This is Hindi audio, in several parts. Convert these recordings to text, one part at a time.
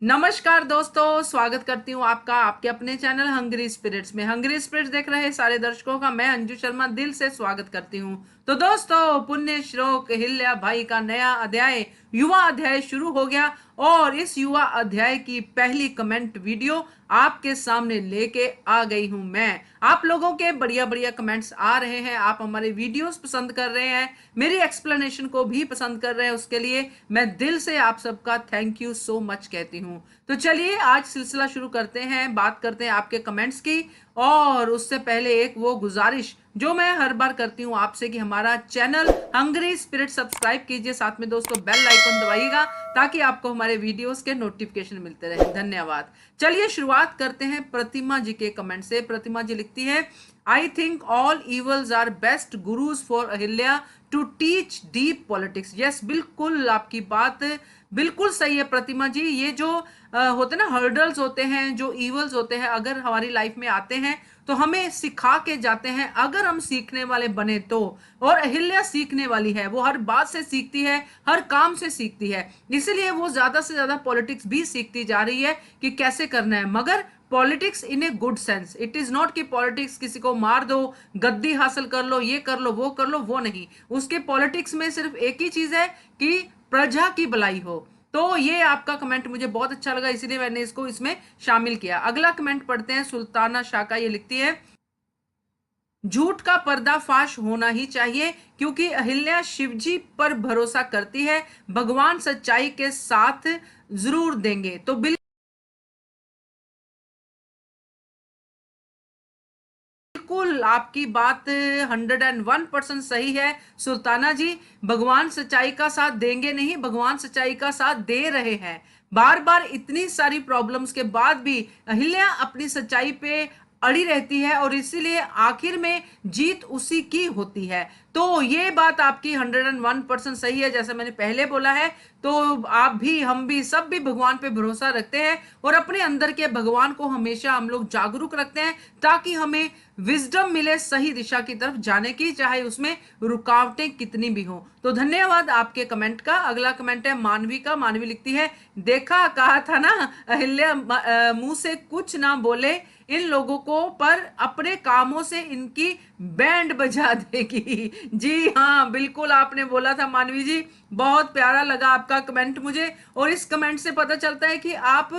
नमस्कार दोस्तों, स्वागत करती हूँ आपका आपके अपने चैनल हंग्री स्पिरिट्स में। हंग्री स्पिरिट्स देख रहे सारे दर्शकों का मैं अंजू शर्मा दिल से स्वागत करती हूँ। तो दोस्तों, पुण्य श्लोक हिल्या भाई का नया अध्याय, युवा अध्याय शुरू हो गया और इस युवा अध्याय की पहली कमेंट वीडियो आपके सामने लेके आ गई हूं मैं। आप लोगों के बढ़िया बढ़िया कमेंट्स आ रहे हैं, आप हमारे वीडियोस पसंद कर रहे हैं, मेरी एक्सप्लेनेशन को भी पसंद कर रहे हैं। उसके लिए मैं दिल से आप सबका थैंक यू सो मच कहती हूँ। तो चलिए आज सिलसिला शुरू करते हैं, बात करते हैं आपके कमेंट्स की। और उससे पहले एक वो गुजारिश जो मैं हर बार करती हूँ आपसे कि हमारा चैनल हंग्री स्पिरिट सब्सक्राइब कीजिए, साथ में दोस्तों बेल आइकन दबाइएगा ताकि आपको हमारे वीडियोस के नोटिफिकेशन मिलते रहे। धन्यवाद। चलिए शुरुआत करते हैं प्रतिमा जी के कमेंट से। प्रतिमा जी लिखती है, I think all evils are best gurus for Ahilya to teach deep politics. Yes, बिल्कुल आपकी बात बिल्कुल सही है प्रतिमा जी। ये जो होते ना हर्डल्स होते हैं, जो इवल्स होते हैं, अगर हमारी लाइफ में आते हैं तो हमें सिखा के जाते हैं अगर हम सीखने वाले बने तो। और अहिल्या सीखने वाली है, वो हर बात से सीखती है, हर काम से सीखती है, इसीलिए वो ज्यादा से ज्यादा पॉलिटिक्स भी सीखती जा रही है कि कैसे करना है, मगर politics in a good sense. It is not कि पॉलिटिक्स किसी को मार दो, गद्दी हासिल कर लो, ये कर लो, वो कर लो, वो नहीं। उसके पॉलिटिक्स में सिर्फ एक ही चीज है कि प्रजा की भलाई हो। तो ये आपका कमेंट मुझे बहुत अच्छा लगा, इसीलिए मैंने इसको इसमें शामिल किया। अगला कमेंट पढ़ते हैं। सुल्ताना शाका ये लिखती है, झूठ का पर्दाफाश होना ही चाहिए क्योंकि अहिल्या शिवजी पर भरोसा करती है, भगवान सच्चाई के साथ जरूर देंगे। तो बिल्कुल आपकी बात 101% सही है सुल्ताना जी। भगवान सच्चाई का साथ देंगे नहीं, भगवान सच्चाई का साथ दे रहे हैं। बार बार इतनी सारी प्रॉब्लम्स के बाद भी अहिल्या अपनी सच्चाई पे अड़ी रहती है और इसीलिए आखिर में जीत उसी की होती है। तो ये बात आपकी 101% सही है, जैसा मैंने पहले बोला है। तो आप भी, हम भी, सब भी भगवान पे भरोसा रखते हैं और अपने अंदर के भगवान को हमेशा हम लोग जागरूक रखते हैं ताकि हमें विजडम मिले सही दिशा की तरफ जाने की, चाहे उसमें रुकावटें कितनी भी हो। तो धन्यवाद आपके कमेंट का। अगला कमेंट है मानवी का। मानवी लिखती है, देखा कहा था ना अहिल्या मुंह से कुछ ना बोले इन लोगों को, पर अपने कामों से इनकी बैंड बजा देगी। जी हाँ, बिल्कुल आपने बोला था मानवी जी। बहुत प्यारा लगा आपका कमेंट मुझे, और इस कमेंट से पता चलता है कि आप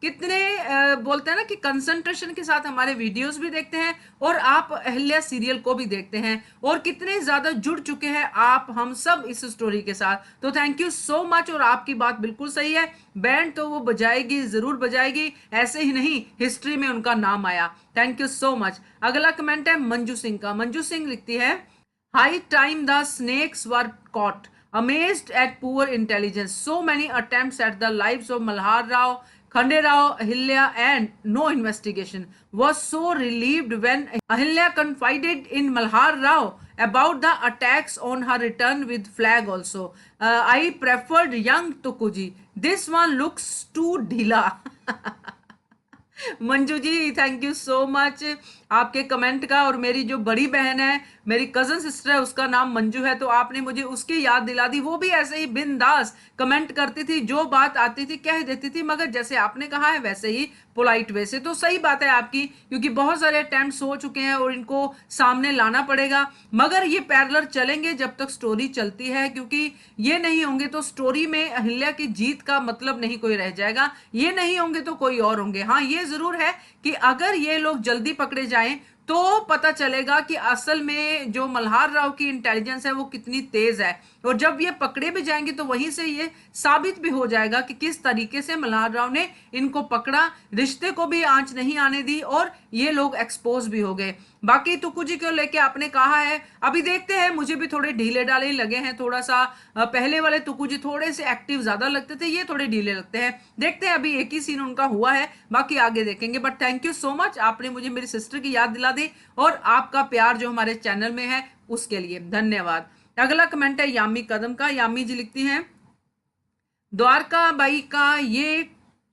कितने बोलते हैं ना कि कंसंट्रेशन के साथ हमारे वीडियोस भी देखते हैं और आप अहिल्या सीरियल को भी देखते हैं, और कितने ज्यादा जुड़ चुके हैं आप हम सब इस स्टोरी के साथ। तो थैंक यू सो मच। और आपकी बात बिल्कुल सही है, बैंड तो वो बजाएगी, जरूर बजाएगी, ऐसे ही नहीं हिस्ट्री में उनका नाम आया। Thank you so much. अगला कमेंट है मंजू सिंह का। मंजू सिंह लिखती है, high time the snakes were caught, amazed at poor intelligence, so many attempts at the lives of Malhar Rao, Khande Rao, Ahilya, and no investigation. Was so relieved when Ahilya confided in Malhar Rao about the attacks on her return with flag also. I preferred young Tukuji. This one looks too ढीला। Manju ji thank you so much आपके कमेंट का। और मेरी जो बड़ी बहन है, मेरी कजन सिस्टर है, उसका नाम मंजू है, तो आपने मुझे उसकी याद दिला दी। वो भी ऐसे ही बिंदास कमेंट करती थी, जो बात आती थी कह देती थी, मगर जैसे आपने कहा है वैसे ही पोलाइट वे से। तो सही बात है आपकी, क्योंकि बहुत सारे अटेम्प्ट्स हो चुके हैं और इनको सामने लाना पड़ेगा। मगर ये पैरेलल चलेंगे जब तक स्टोरी चलती है, क्योंकि ये नहीं होंगे तो स्टोरी में अहिल्या की जीत का मतलब नहीं कोई रह जाएगा। ये नहीं होंगे तो कोई और होंगे। हाँ, ये जरूर है कि अगर ये लोग जल्दी पकड़े जाएं तो पता चलेगा कि असल में जो मल्हार राव की इंटेलिजेंस है वो कितनी तेज है, और जब ये पकड़े भी जाएंगे तो वहीं से ये साबित भी हो जाएगा कि किस तरीके से मल्हार राव ने इनको पकड़ा, रिश्ते को भी आंच नहीं आने दी, और ये लोग एक्सपोज भी हो गए। बाकी तुकू जी को लेके आपने कहा है, अभी देखते हैं। मुझे भी थोड़े ढीले डाले लगे हैं, थोड़ा सा पहले वाले तुकू जी थोड़े से एक्टिव ज्यादा लगते थे, ये थोड़े ढीले लगते हैं। देखते हैं, अभी एक ही सीन उनका हुआ है, बाकी आगे देखेंगे। But thank you so much, आपने मुझे मेरी सिस्टर की याद दिला दी, और आपका प्यार जो हमारे चैनल में है उसके लिए धन्यवाद। अगला कमेंट है यामी कदम का। यामी जी लिखती हैं, द्वारका बाई का ये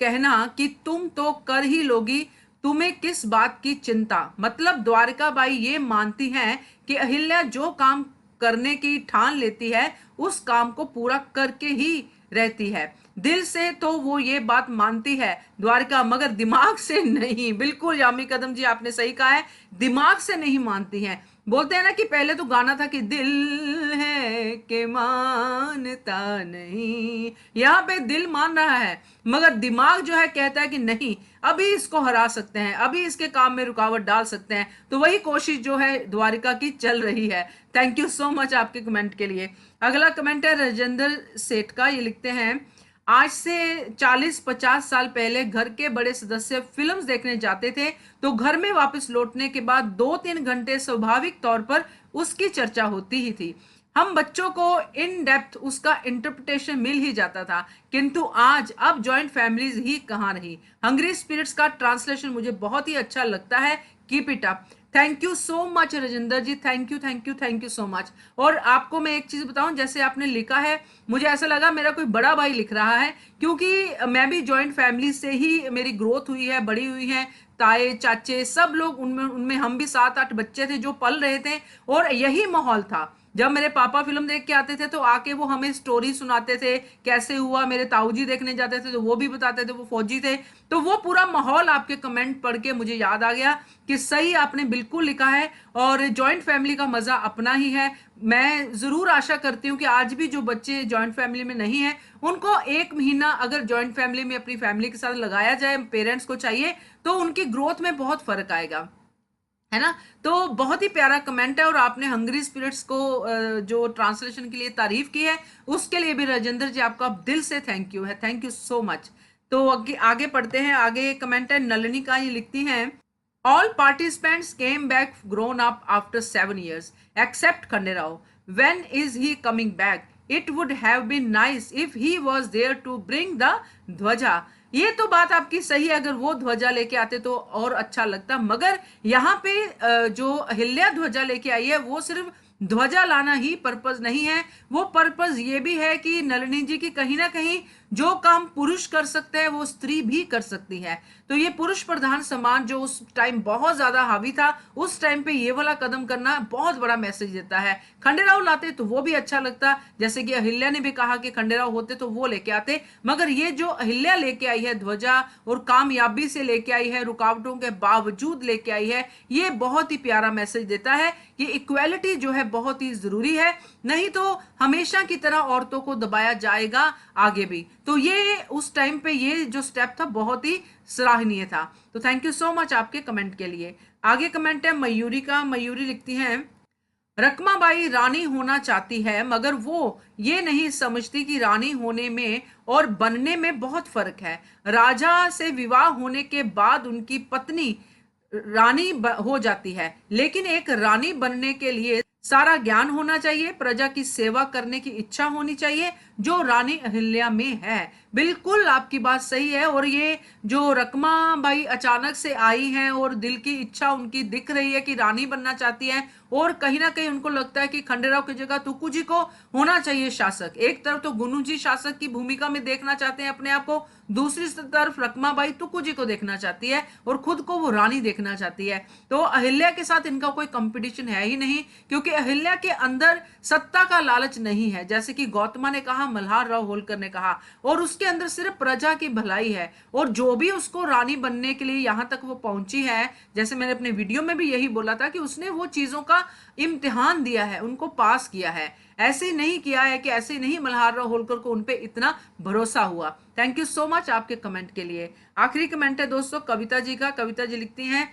कहना कि तुम तो कर ही लोगी, तुम्हें किस बात की चिंता। मतलब द्वारका बाई ये मानती हैं कि अहिल्या जो काम करने की ठान लेती है उस काम को पूरा करके ही रहती है। दिल से तो वो ये बात मानती है द्वारिका, मगर दिमाग से नहीं। बिल्कुल यामी कदम जी, आपने सही कहा है, दिमाग से नहीं मानती हैं। बोलते हैं ना कि पहले तो गाना था कि दिल है कि मानता नहीं, यहाँ पे दिल मान रहा है मगर दिमाग जो है कहता है कि नहीं, अभी इसको हरा सकते हैं, अभी इसके काम में रुकावट डाल सकते हैं। तो वही कोशिश जो है द्वारिका की चल रही है। थैंक यू सो मच आपके कमेंट के लिए। अगला कमेंट है राजेंद्र सेठ का। ये लिखते हैं, आज से 40-50 साल पहले घर के बड़े सदस्य फिल्म्स देखने जाते थे तो घर में वापस लौटने के बाद 2-3 घंटे स्वाभाविक तौर पर उसकी चर्चा होती ही थी। हम बच्चों को इन डेप्थ उसका इंटरप्रिटेशन मिल ही जाता था। किंतु आज अब जॉइंट फैमिलीज ही कहाँ रही। हंग्री स्पिरिट्स का ट्रांसलेशन मुझे बहुत ही अच्छा लगता है, keep it up. Thank you so much Rajendra ji, thank you thank you thank you so much. और आपको मैं एक चीज बताऊं, जैसे आपने लिखा है मुझे ऐसा लगा मेरा कोई बड़ा भाई लिख रहा है, क्योंकि मैं भी जॉइंट फैमिली से ही मेरी ग्रोथ हुई है, बड़ी हुई है। ताए चाचे सब लोग, उनमें उनमें हम भी 7-8 बच्चे थे जो पल रहे थे, और यही माहौल था। जब मेरे पापा फिल्म देख के आते थे तो आके वो हमें स्टोरी सुनाते थे कैसे हुआ। मेरे ताऊजी देखने जाते थे तो वो भी बताते थे, वो फौजी थे। तो वो पूरा माहौल आपके कमेंट पढ़ के मुझे याद आ गया कि सही आपने बिल्कुल लिखा है, और जॉइंट फैमिली का मजा अपना ही है। मैं जरूर आशा करती हूँ कि आज भी जो बच्चे जॉइंट फैमिली में नहीं है उनको 1 महीना अगर जॉइंट फैमिली में अपनी फैमिली के साथ लगाया जाए, पेरेंट्स को चाहिए, तो उनकी ग्रोथ में बहुत फर्क आएगा, है ना। तो बहुत ही प्यारा कमेंट है, और आपने हंग्री स्पिरिट्स को जो ट्रांसलेशन के लिए तारीफ की है उसके लिए भी राजेंद्र जी आपका दिल से थैंक यू है, थैंक यू सो मच। तो आगे पढ़ते हैं। आगे कमेंट है नलिनी का। ये लिखती हैं, all participants came back grown up after 7 years except Khanderao. When is he coming back? It would have been nice if he was there to bring the dhwaja. ये तो बात आपकी सही है, अगर वो ध्वजा लेके आते तो और अच्छा लगता, मगर यहाँ पे जो अहिल्या ध्वजा लेके आई है वो सिर्फ ध्वजा लाना ही पर्पस नहीं है। वो पर्पस ये भी है कि नलिनी जी की कहीं ना कहीं जो काम पुरुष कर सकते हैं वो स्त्री भी कर सकती है। तो ये पुरुष प्रधान समाज जो उस टाइम बहुत ज्यादा हावी था, उस टाइम पे ये वाला कदम करना बहुत बड़ा मैसेज देता है। खंडेराव लाते तो वो भी अच्छा लगता, जैसे कि अहिल्या ने भी कहा कि खंडेराव होते तो वो लेके आते, मगर ये जो अहिल्या लेके आई है ध्वजा, और कामयाबी से लेके आई है, रुकावटों के बावजूद लेके आई है, ये बहुत ही प्यारा मैसेज देता है कि इक्वालिटी जो है बहुत ही जरूरी है, नहीं तो हमेशा की तरह औरतों को दबाया जाएगा आगे भी। तो ये उस टाइम पे ये जो स्टेप था बहुत ही सराहनीय था। तो थैंक यू सो मच आपके कमेंट के लिए। आगे कमेंट है मयूरी का। मयूरी लिखती हैं, रकमाबाई रानी होना चाहती है मगर वो ये नहीं समझती कि रानी होने में और बनने में बहुत फर्क है। राजा से विवाह होने के बाद उनकी पत्नी रानी हो जाती है, लेकिन एक रानी बनने के लिए सारा ज्ञान होना चाहिए, प्रजा की सेवा करने की इच्छा होनी चाहिए, जो रानी अहिल्या में है। बिल्कुल आपकी बात सही है। और ये जो रकमा बाई अचानक से आई हैं और दिल की इच्छा उनकी दिख रही है कि रानी बनना चाहती है, और कहीं ना कहीं उनको लगता है कि खंडेराव की जगह तुकू जी को होना चाहिए शासक। एक तरफ तो गुनु जी शासक की भूमिका में देखना चाहते हैं अपने आप को, दूसरी तरफ रकमाबाई तुकू जी को देखना चाहती है और खुद को वो रानी देखना चाहती है। तो अहिल्या के साथ इनका कोई कंपटीशन है ही नहीं, क्योंकि अहिल्या के अंदर सत्ता का लालच नहीं है, जैसे कि गौतमा ने कहा, मल्हार राव होलकर ने कहा, और उसके अंदर सिर्फ प्रजा की भलाई है। और जो भी उसको रानी बनने के लिए यहां तक वो पहुंची है, जैसे मैंने अपने वीडियो में भी यही बोला था कि उसने वो चीजों का इम्तिहान दिया है, उनको पास किया है, ऐसे नहीं किया है कि ऐसे नहीं मल्हार राव होलकर को उनपे इतना भरोसा हुआ। थैंक यू सो मच आपके कमेंट के लिए। आखिरी कमेंट है दोस्तों कविता जी का। कविता जी लिखती हैं,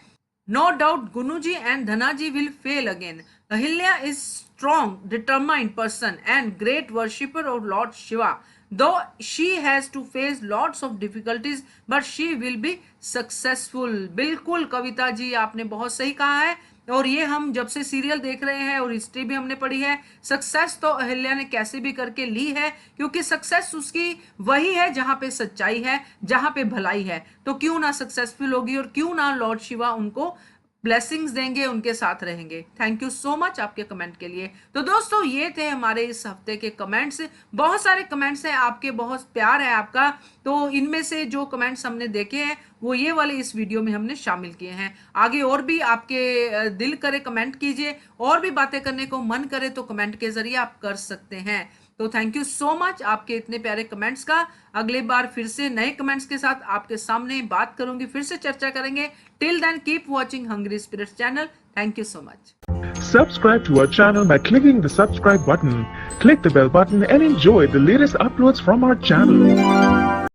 no doubt Gunu ji and Dhana ji will fail again. Ahilya is strong determined person and great worshipper of lord Shiva, though she has to face lots of difficulties but she will be successful। बिल्कुल कविता जी आपने बहुत सही कहा है, और ये हम जब से सीरियल देख रहे हैं और हिस्ट्री भी हमने पढ़ी है, सक्सेस तो अहिल्या ने कैसे भी करके ली है, क्योंकि सक्सेस उसकी वही है जहां पे सच्चाई है, जहां पे भलाई है। तो क्यों ना सक्सेसफुल होगी, और क्यों ना लॉर्ड शिवा उनको ब्लेसिंग्स देंगे, उनके साथ रहेंगे। थैंक यू सो मच आपके कमेंट के लिए। तो दोस्तों ये थे हमारे इस हफ्ते के कमेंट्स। बहुत सारे कमेंट्स हैं आपके, बहुत प्यार है आपका। तो इनमें से जो कमेंट्स हमने देखे हैं वो ये वाले इस वीडियो में हमने शामिल किए हैं। आगे और भी आपके दिल करे कमेंट कीजिए, और भी बातें करने को मन करे तो कमेंट के जरिए आप कर सकते हैं। तो थैंक यू सो मच आपके इतने प्यारे कमेंट्स का। अगली बार फिर से नए कमेंट्स के साथ आपके सामने बात करूंगी, फिर से चर्चा करेंगे। Till then keep watching Hungry Spirits channel. Thank you so much. Subscribe to our channel by clicking the subscribe button. Click the bell button and enjoy the latest uploads from our channel.